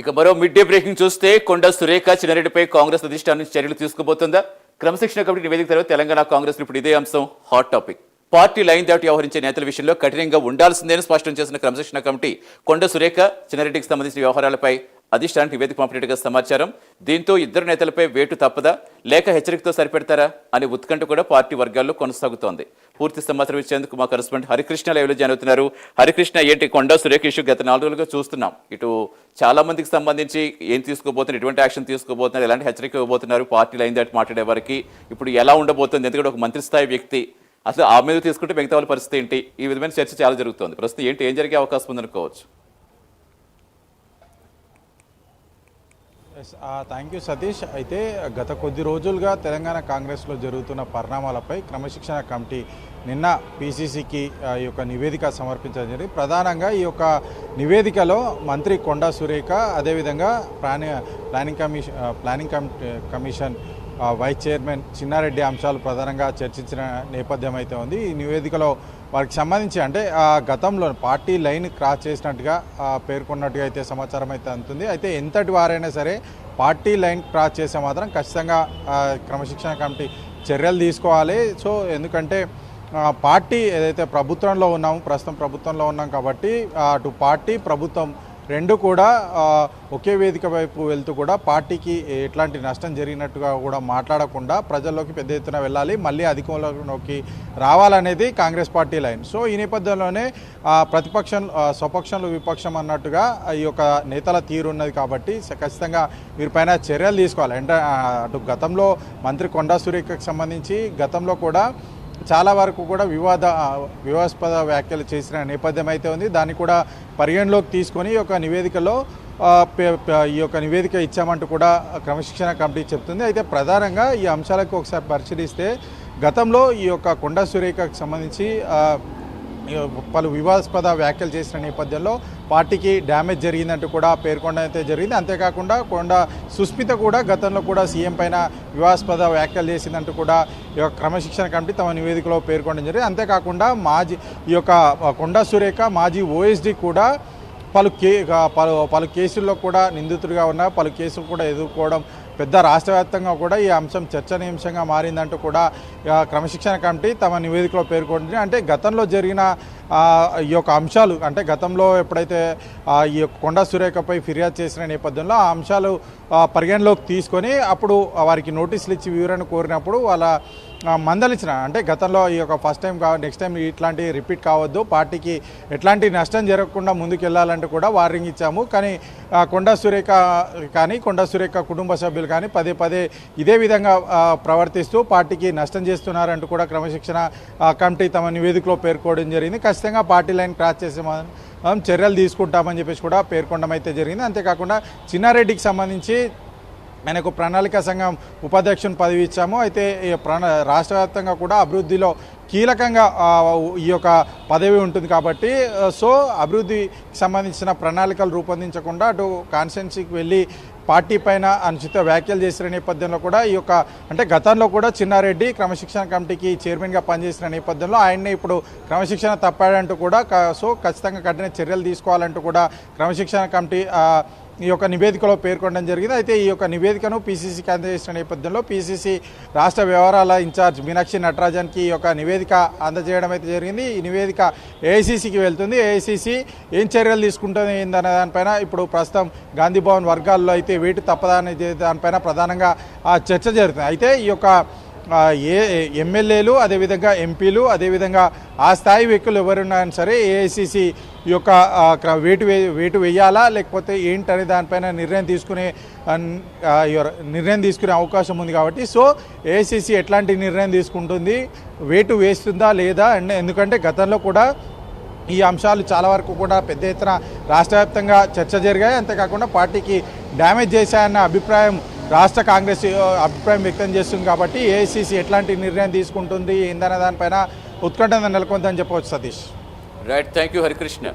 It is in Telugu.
ఇక మరో మిడ్ డే బ్రేకింగ్ చూస్తే కొండా సురేఖ చిన్నారెడ్డిపై కాంగ్రెస్ అధిష్టానం నుంచి చర్యలు తీసుకోబోతుందా? క్రమశిక్షణ కమిటీ నివేదిక తర్వాత తెలంగాణ కాంగ్రెస్ ఇప్పుడు ఇదే అంశం హాట్ టాపిక్. పార్టీ లైన్ దాటి వ్యవహరించే నేతల విషయంలో కఠినంగా ఉండాల్సిందేని స్పష్టం చేసిన క్రమశిక్షణ కమిటీ కొండా సురేఖ చిన్నారెడ్డికి సంబంధించిన వ్యవహారాలపై అధిష్టానానికి నివేదిక పంపినట్టుగా సమాచారం. దీంతో ఇద్దరు నేతలపై వేటు తప్పదా లేక హెచ్చరికతో సరిపెడతారా అనే ఉత్కంఠ కూడా పార్టీ వర్గాల్లో కొనసాగుతోంది. పూర్తి సమాచారం ఇచ్చేందుకు మా కరెస్పాండెంట్ హరికృష్ణ లైవ్లో జాయిన్ అవుతున్నారు. హరికృష్ణ, ఏంటి కొండా సురేఖ ఇష్యూ గత 4 రోజులుగా చూస్తున్నాం. ఇటు చాలా మందికి సంబంధించి ఏం తీసుకోబోతున్నారు, ఎటువంటి యాక్షన్ తీసుకోబోతున్నారు, ఎలాంటి హెచ్చరిక ఇవ్వబోతున్నారు, పార్టీ లైన్ దాటి మాట్లాడే వారికి ఇప్పుడు ఎలా ఉండబోతుంది? ఎందుకంటే ఒక మంత్రి స్థాయి వ్యక్తి అసలు ఆ మీద తీసుకుంటే మిగతా వాళ్ళ పరిస్థితి ఏంటి? ఈ విధమైన చర్చ చాలా జరుగుతోంది. ప్రస్తుతం ఏం జరిగే అవకాశం ఉందనుకోవచ్చు? Thank you Satish. అయితే గత కొద్ది రోజులుగా తెలంగాణ కాంగ్రెస్లో జరుగుతున్న పరిణామాలపై క్రమశిక్షణ కమిటీ నిన్న పిసిసికి ఈ యొక్క నివేదిక సమర్పించడం జరిగింది. ప్రధానంగా ఈ యొక్క నివేదికలో మంత్రి కొండా సురేఖ, అదేవిధంగా planning commission vice chairman Chinnareddy అంశాలు ప్రధానంగా చర్చించిన నేపథ్యం అయితే ఉంది. ఈ నివేదికలో వారికి సంబంధించి అంటే గతంలో పార్టీ లైన్ క్రాస్ చేసినట్టుగా పేర్కొన్నట్టుగా అయితే సమాచారం అయితే అందుతుంది. అయితే ఎంతటి వారైనా సరే పార్టీ లైన్ క్రాస్ చేస్తే మాత్రం ఖచ్చితంగా క్రమశిక్షణ కమిటీ చర్యలు తీసుకోవాలి. సో ఎందుకంటే పార్టీ ఏదైతే ప్రభుత్వంలో ఉన్నామో, ప్రస్తుతం ప్రభుత్వంలో ఉన్నాం కాబట్టి అటు పార్టీ ప్రభుత్వం రెండు కూడా ఒకే వేదిక వైపు వెళ్తూ కూడా పార్టీకి ఎట్లాంటి నష్టం జరిగినట్టుగా కూడా మాట్లాడకుండా ప్రజల్లోకి పెద్ద ఎత్తున వెళ్ళాలి, మళ్ళీ అధికారంలోకి రావాలనేది కాంగ్రెస్ పార్టీ లైన్. సో ఈ నేపథ్యంలోనే ప్రతిపక్షం స్వపక్షంలో విపక్షం అన్నట్టుగా ఈ యొక్క నేతల తీరు ఉన్నది కాబట్టి ఖచ్చితంగా వీరిపైన చర్యలు తీసుకోవాలి. అంటే అటు గతంలో మంత్రి కొండా సురేఖకు సంబంధించి గతంలో కూడా చాలా వరకు కూడా వివాదాస్పద వ్యాఖ్యలు చేసిన నేపథ్యం అయితే ఉంది. దాన్ని కూడా పరిగణలోకి తీసుకొని ఈ యొక్క నివేదిక ఇచ్చామంటూ కూడా క్రమశిక్షణ కమిటీ చెప్తుంది. అయితే ప్రధానంగా ఈ అంశాలకు ఒకసారి పరిశీలిస్తే గతంలో ఈ యొక్క కొండా సురేఖకు సంబంధించి పలు వివాదాస్పద వ్యాఖ్యలు చేసిన నేపథ్యంలో పార్టీకి డ్యామేజ్ జరిగిందంటూ కూడా పేర్కొనడం అయితే జరిగింది. అంతేకాకుండా కొండా సుస్మిత కూడా గతంలో కూడా సీఎం పైన వివాదాస్పద వ్యాఖ్యలు చేసిందంటూ కూడా ఈ యొక్క క్రమశిక్షణ కమిటీ తమ నివేదికలో పేర్కొనడం జరిగింది. అంతేకాకుండా ఈ యొక్క కొండా సురేఖ మాజీ ఓఎస్డీ కూడా పలు కేసుల్లో కూడా నిందితుడిగా ఉన్న పలు కేసులు కూడా ఎదుర్కోవడం పెద్ద రాష్ట్ర వ్యాప్తంగా కూడా ఈ అంశం చర్చనీయాంశంగా మారిందంటూ కూడా క్రమశిక్షణ కమిటీ తమ నివేదికలో పేర్కొంటుంది. అంటే గతంలో జరిగిన ఈ యొక్క అంశాలు, అంటే గతంలో ఎప్పుడైతే ఈ కొండా సురేఖపై ఫిర్యాదు చేసిన నేపథ్యంలో ఆ అంశాలు పరిగణలోకి తీసుకొని అప్పుడు వారికి నోటీసులు ఇచ్చి వివరణ కోరినప్పుడు వాళ్ళ మందలించిన, అంటే గతంలో ఈ యొక్క ఫస్ట్ టైం నెక్స్ట్ టైం ఇట్లాంటి రిపీట్ కావద్దు, పార్టీకి ఎట్లాంటి నష్టం జరగకుండా ముందుకు వెళ్ళాలంటూ కూడా వార్నింగ్ ఇచ్చాము. కానీ కొండా సురేఖ కుటుంబ సభ్యులు కానీ పదే ఇదే విధంగా ప్రవర్తిస్తూ పార్టీకి నష్టం చేస్తున్నారంటూ కూడా క్రమశిక్షణ కమిటీ తమ నివేదికలో పేర్కోవడం జరిగింది. ఖచ్చితంగా పార్టీ లైన్ క్రాస్ చేసే చర్యలు తీసుకుంటామని చెప్పేసి కూడా పేర్కొనడం అయితే జరిగింది. అంతేకాకుండా చిన్నారెడ్డికి సంబంధించి ఆయనకు ప్రణాళిక సంఘం ఉపాధ్యక్షుని పదవి ఇచ్చాము. అయితే రాష్ట్ర వ్యాప్తంగా కూడా అభివృద్ధిలో కీలకంగా ఈ యొక్క పదవి ఉంటుంది కాబట్టి సో అభివృద్ధికి సంబంధించిన ప్రణాళికలు రూపొందించకుండా అటు కాన్స్టిట్యున్సీకి వెళ్ళి పార్టీ పైన అనుచిత వ్యాఖ్యలు చేసిన నేపథ్యంలో కూడా ఈ యొక్క అంటే గతంలో కూడా చిన్నారెడ్డి క్రమశిక్షణ కమిటీకి చైర్మన్గా పనిచేసిన నేపథ్యంలో ఆయన్ని ఇప్పుడు క్రమశిక్షణ తప్పాడంటూ కూడా సో ఖచ్చితంగా కఠిన చర్యలు తీసుకోవాలంటూ కూడా క్రమశిక్షణ కమిటీ ఈ యొక్క నివేదికలో పేర్కొనడం జరిగింది. అయితే ఈ యొక్క నివేదికను పీసీసీకి అందజేసిన నేపథ్యంలో పీసీసీ రాష్ట్ర వ్యవహారాల ఇన్ఛార్జ్ మీనాక్షి నటరాజన్కి ఈ యొక్క నివేదిక అందజేయడం అయితే జరిగింది. ఈ నివేదిక ఏఐసీసీకి వెళ్తుంది. ఏఐసీసీ ఏం చర్యలు తీసుకుంటుంది ఏందనే దానిపైన ఇప్పుడు ప్రస్తుతం గాంధీ భవన్ వర్గాల్లో అయితే వేటు తప్పదనే దానిపైన ప్రధానంగా చర్చ జరుగుతుంది. అయితే ఈ యొక్క ఎమ్మెల్యేలు, అదేవిధంగా ఎంపీలు, అదేవిధంగా ఆ స్థాయి వ్యక్తులు ఎవరున్నాయని సరే ఏఐసీసీ ఈ యొక్క వేటు వేయాలా లేకపోతే ఏంటనే దానిపైన నిర్ణయం తీసుకునే అవకాశం ఉంది కాబట్టి సో ఏఐసీసీ ఎట్లాంటి నిర్ణయం తీసుకుంటుంది, వేటు వేస్తుందా లేదా, ఎందుకంటే గతంలో కూడా ఈ అంశాలు చాలా వరకు కూడా పెద్ద ఎత్తున రాష్ట్ర వ్యాప్తంగా చర్చ జరిగాయి. అంతేకాకుండా పార్టీకి డ్యామేజ్ చేశాయన్న అభిప్రాయం రాష్ట్ర కాంగ్రెస్ అభిప్రాయం వ్యక్తం చేస్తుంది కాబట్టి ఏఐసీసీ ఎట్లాంటి నిర్ణయం తీసుకుంటుంది ఏందనే దానిపైన ఉత్కంఠ నెలకొందని చెప్పవచ్చు. Satish. Right, thank you Harikrishna.